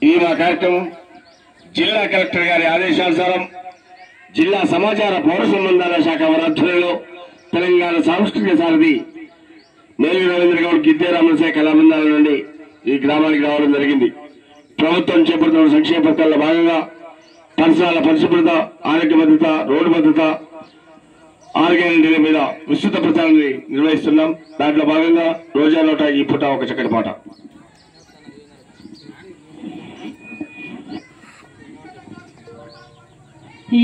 ఈ మా కార్యక్రమం జిల్లా కలెక్టర్ గారి ఆదేశానుసారం జిల్లా సమాచార పౌర సంబంధాల శాఖ ఆధ్వర్యంలో తెలంగాణ సాంస్కృతిక సారథి మేలి రవీంద్ర గౌడ్ గిద్దే రామశాఖ కళాబృందాల నుండి ఈ గ్రామానికి రావడం జరిగింది. ప్రభుత్వం చేపడుతున్న సంక్షేమ పథకాల్లో భాగంగా పరిసరాల పరిశుభ్రత, ఆరోగ్య భద్రత, రోడ్డు భద్రత, 6 గ్యారెంటీల మీద విస్తృత ప్రచారాన్ని నిర్వహిస్తున్నాం. దాంట్లో భాగంగా రోజా నోట ఈ పూట ఒక చక్కటి పాట.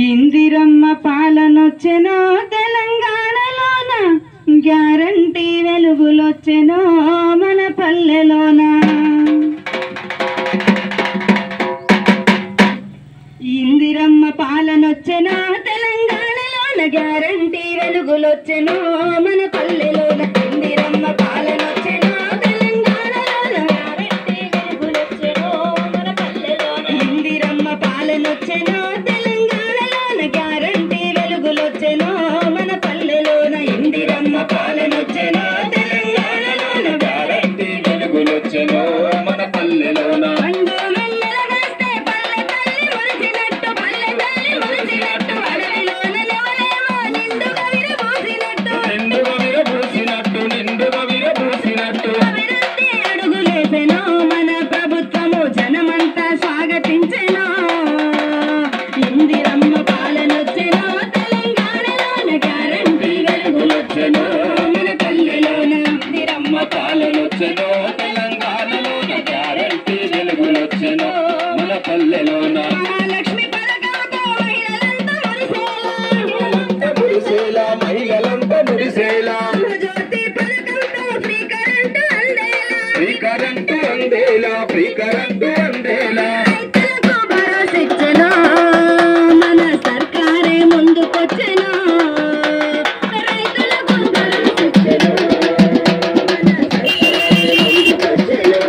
ఇందిరమ్మ పాలనొచ్చెనో తెలంగాణలోన, గ్యారంటీ వెలుగులొచ్చెనో మన పల్లెలోన. ఇందిరమ్మ పాలనొచ్చెనో తెలంగాణలోన, గ్యారంటీ వెలుగులొచ్చెనో మన పల్లెలోన. ఇందిరమ్మ పాలనొచ్చెనో తెలంగాణలోన, గ్యారంటీ వెలుగులొచ్చెనో మన పల్లెలోన. ఇందిరమ్మ పాలనొచ్చెనో గ్యారంటీ వెలుగులొచ్చెనో మన పల్లెలోన. ఇందిరమ్మ పాలనొచ్చెనో తెలంగాణలోన, గ్యారంటీ వెలుగులొచ్చెనో మన పల్లెలోన. పండు వెన్నెల వస్తే పల్లె తల్లి మురిసినట్టు, పల్లె తల్లి మురిసినట్టు, అడవిలోన నెవలేమో నిండుగా విరబూసినట్టు, నిండుగా విరబూసినట్టు, నిండుగా విరబూసినట్టు. అభివృద్ధి అడుగులేసెనో మన ప్రభుత్వము, జనమంతా స్వాగతించెనో. ఇందిరమ్మ పాలనొచ్చెనో తెలంగాణలోన, గ్యారంటీ వెలుగులొచ్చెనో మన పల్లెలోన. ఇందిరమ్మ పాలనొచ్చెనో తెలంగాణలోన, గ్యారంటీ వెలుగులొచ్చెనో మన పల్లెలోన. మహాలక్ష్మి పథకంతో మహిళలంతా మురిసేలా, మహిళలంతా మురిసేలా. జ్యోతి పథకంతో ఫ్రీ కరెంటు అందేలా, ఫ్రీ కరెంటు అందేలా, ఫ్రీ కరెంటు అందేలా. రైతులకు భరోసిచ్చెనో మన సర్కారే ముందుకొచ్చెనో, రైతులకు భరోసిచ్చెనో మన సర్కారే ముందుకొచ్చెనో.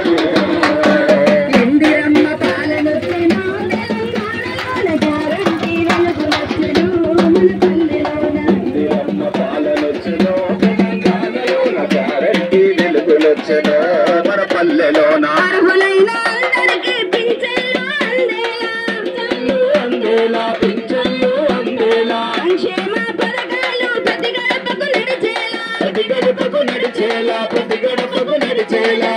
ఇందిరమ్మ పాలనొచ్చెనో తెలంగాణలోన, గ్యారంటీ వెలుగులొచ్చెనో మన పల్లెలోన. ఇందిరమ్మ పాలనొచ్చెనో తెలంగాణలోన, గ్యారంటీ వెలుగులొచ్చెనో మన పల్లెలోన. అర్హులైన అందరికీ పింఛన్లు అందేలా, పింఛన్లు అందేలా. సంక్షేమ పథకాలు ప్రతి గడపకు నడిచేలా, ప్రతి గడపకు నడిచేలా, ప్రతి గడపకు నడిచేలా.